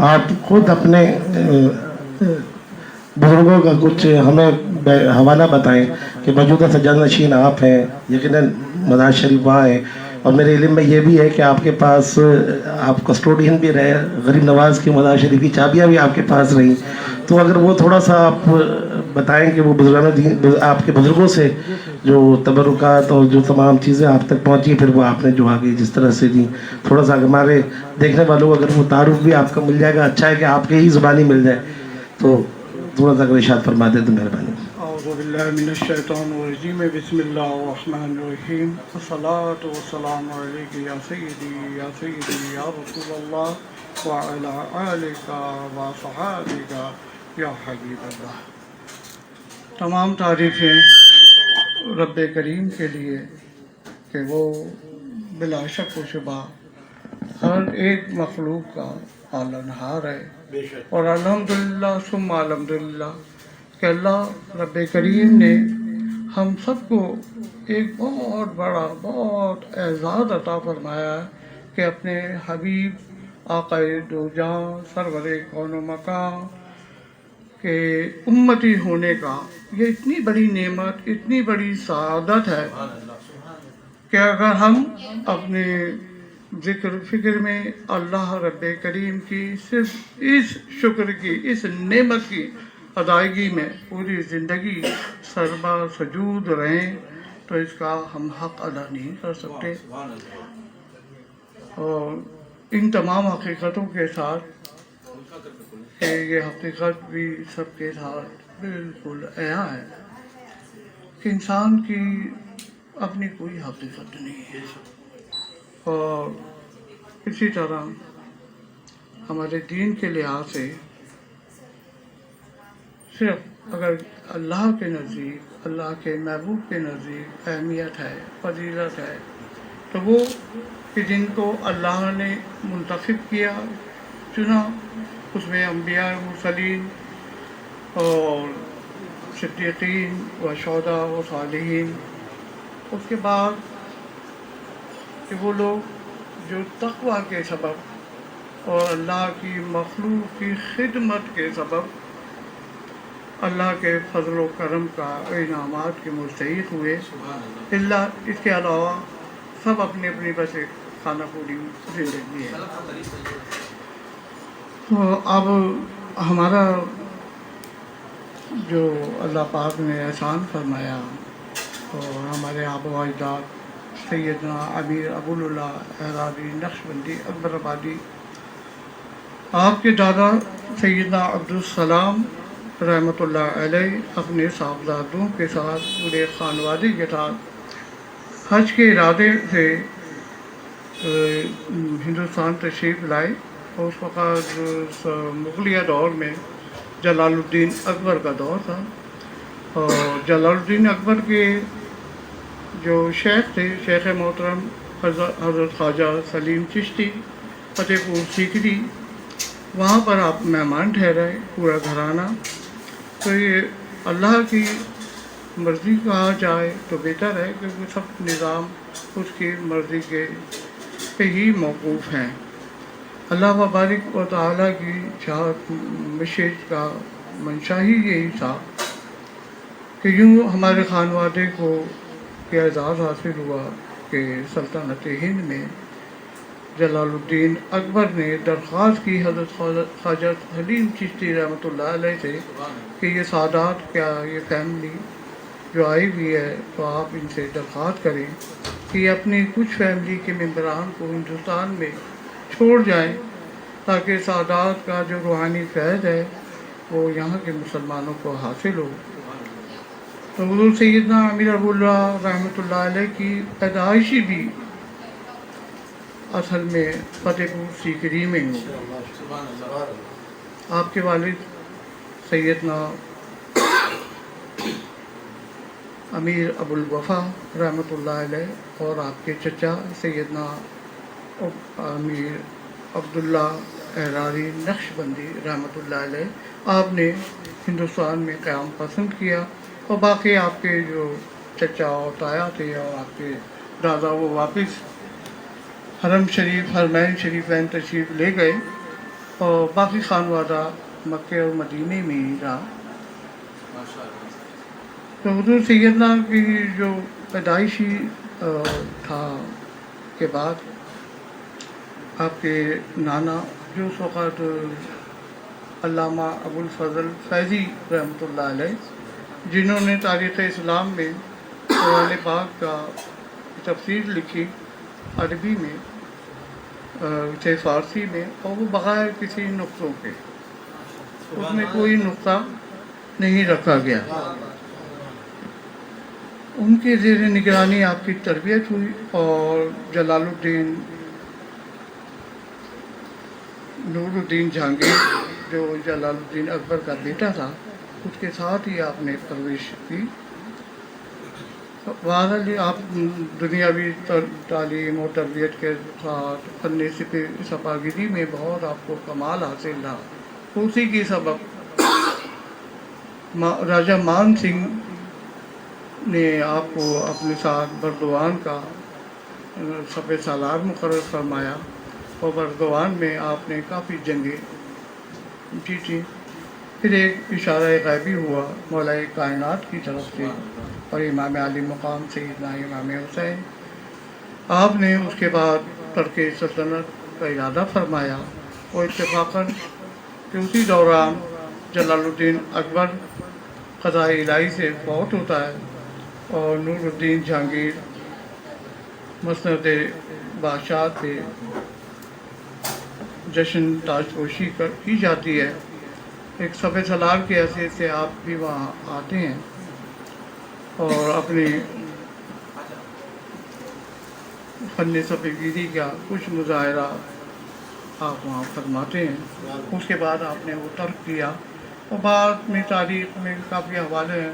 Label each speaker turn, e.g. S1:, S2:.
S1: आप खुद अपने बुजुर्गों का कुछ हमें हवाला बताएं कि मौजूदा सज्जाद नशीन आप हैं, यकीनन मज़ार शरीफ वहाँ है, और मेरे इल्म में ये भी है कि आपके पास आप कस्टोडियन भी रहे, गरीब नवाज़ की मज़ार शरीफ की चाबियाँ भी आपके पास रहीं। तो अगर वो थोड़ा सा आप बताएं कि वो बुजुर्गान दीन आपके बुजुर्गों से जो तबरुकात और जो तमाम चीज़ें आप तक पहुँची, फिर वो आपने जो आगे जिस तरह से दी, थोड़ा सा हमारे देखने वालों को अगर वो तारुफ भी आपका मिल जाएगा, अच्छा है कि आपके ही ज़ुबानी मिल जाए, तो थोड़ा सा अगर इरशाद फरमा दे तो मेहरबानी।
S2: औज़ुबिल्लाहि मिनश्शैतानिर्रजीम, बिस्मिल्लाहिर्रहमानिर्रहीम, अस्सलातु वस्सलामु अलैका या सय्यदी या रसूलल्लाह व अला आलिका व सहाबिका या हबीबल्लाह। तमाम तारीफ़ें रब करीम के लिए कि वो बिला शक व शुबा हर एक मखलूक का पालनहार है, और अल्हम्दुलिल्लाह सुम्मा अल्हम्दुलिल्लाह कि अल्लाह रब करीम ने हम सबको एक बहुत बड़ा, बहुत एजाज़ अता फरमाया है कि अपने हबीब आक़ाए दो जहां सरवरे कौनो मकाम के उम्मती होने का ये इतनी बड़ी नेमत, इतनी बड़ी सआदत है कि अगर हम अपने ज़िक्र फ़िक्र में अल्लाह रब करीम की सिर्फ इस शुक्र की, इस नेमत की अदायगी में पूरी ज़िंदगी सरबा सजूद रहें तो इसका हम हक़ अदा नहीं कर सकते। और इन तमाम हकीकतों के साथ कि ये हकीकत भी सबके साथ बिल्कुल अया है कि इंसान की अपनी कोई हकीकत नहीं है, और इसी तरह हमारे दीन के लिहाज से सिर्फ अगर अल्लाह के नज़दीक, अल्लाह के महबूब के नज़दीक अहमियत है, फजीलत है, तो वो कि जिनको अल्लाह ने मुंतखब किया, चुना, उसमें अम्बिया मुरसलीन और सिद्दीकीन व शुहदा व सालिहीन, उसके बाद कि वो लोग जो तक़वा के सबब और अल्लाह की मखलूक की खिदमत के सबब अल्लाह के फजल व करम का इनामात के मुस्तहिक़ हुए, इल्ला इसके अलावा सब अपनी अपनी बस खाना पूरी ज़िंदगी है। तो अब हमारा जो अल्लाह पाक ने एहसान फरमाया, और हमारे आबा अजदाद सैयदना अमीर अबुल्ला एरादी नक्शबंदी अकबर आबादी, आपके दादा सैयदना अब्दुस्सलाम रहमतुल्लाह अलैह अपने साहबजादों के साथ पूरे खानवादे के साथ हज के इरादे से हिंदुस्तान तशरीफ़ लाए, और उस वक़्त मुग़लिया दौर में जलालुद्दीन अकबर का दौर था, और जलालुद्दीन अकबर के जो शेख थे, शेख मोहतरम हज़रत ख्वाजा सलीम चिश्ती फतेहपुर सीकरी, वहाँ पर आप मेहमान ठहराए पूरा घराना। तो ये अल्लाह की मर्ज़ी कहा जाए तो बेहतर है, क्योंकि सब निज़ाम उसकी मर्ज़ी के पे ही मौक़ूफ़ हैं। अल्लाह तबारक व तआला की चाहत मशीयत का मंशा ही यही था कि यूँ हमारे खानवादे को के एजाज़ हासिल हुआ कि सल्तनत हिंद में जलालुद्दीन अकबर ने दरख्वास्त की हज़रत ख्वाजा सलीम चिश्ती रहमतुल्लाह अलैह से कि ये सादात, क्या ये फैमिली जो आई हुई है, तो आप इनसे दरख्वास्त करें कि अपनी कुछ फैमिली के मेम्बरान को हिंदुस्तान में छोड़ जाएं, ताकि सादात का जो रूहानी फैज़ है वो यहाँ के मुसलमानों को हासिल हो। तो हुज़ूर सैयदना अमीर अबुल्ला रहमतुल्लाह अलैह की पैदाइशी भी असल में फतेहपुर सीकरी में हो। आपके वालिद सैयदना अमीर अबुल वफ़ा रहमतुल्लाह अलैह और आपके चचा सैयदना अमीर अब्दुल्ला एरारी नक्शबंदी रहमतुल्लाह अलैह, आपने हिंदुस्तान में क़याम पसंद किया, और बाकी आपके जो चचा और ताया थे और आपके दादा वो वापस حرم شریف حرمین شریفین تشریف لے گئے اور باقی خانوادہ مکے اور مدینے میں ہی رہا. تو حضور سیدنا کی جو پیدائشی تھا کے بعد آپ کے نانا جو اس وقت علامہ ابو الفضل فیضی رحمۃ اللہ علیہ، جنہوں نے تاریخ اسلام میں قرآن پاک کا تفسیر لکھی عربی میں سے فارسی میں، اور وہ بغیر کسی نقطوں کے، اس میں کوئی نقطہ نہیں رکھا گیا. ان کے زیر نگرانی آپ کی تربیت ہوئی، اور جلال الدین نور الدین جہانگیر جو جلال الدین اکبر کا بیٹا تھا، اس کے ساتھ ہی آپ نے پرورش کی. بہرحال آپ دنیاوی تعلیم اور تربیت کے ساتھ فن سپاہیگری میں بہت آپ کو کمال حاصل رہا. اسی کی سبب راجہ مان سنگھ نے آپ کو اپنے ساتھ بردوان کا سپہ سالار مقرر فرمایا، اور بردوان میں آپ نے کافی جنگیں جیتی. پھر ایک اشارہ غیبی ہوا مولا کائنات کی طرف سے، اور امام علی مقام سیدنا امام حسین، آپ نے اس کے بعد ترک سلطنت کا ارادہ فرمایا. اور اتفاقاً کہ اسی دوران جلال الدین اکبر قضاء الہی سے فوت ہوتا ہے، اور نور الدین جہانگیر مسند بادشاہت پہ جشن تاج پوشی کی جاتی ہے. ایک سپہ سالار کی حیثیت سے آپ بھی وہاں آتے ہیں اور اپنی فن سپاہیگری کا کچھ مظاہرہ آپ وہاں فرماتے ہیں. اس کے بعد آپ نے وہ ترک کیا، اور بعد میں تاریخ میں کافی حوالے ہیں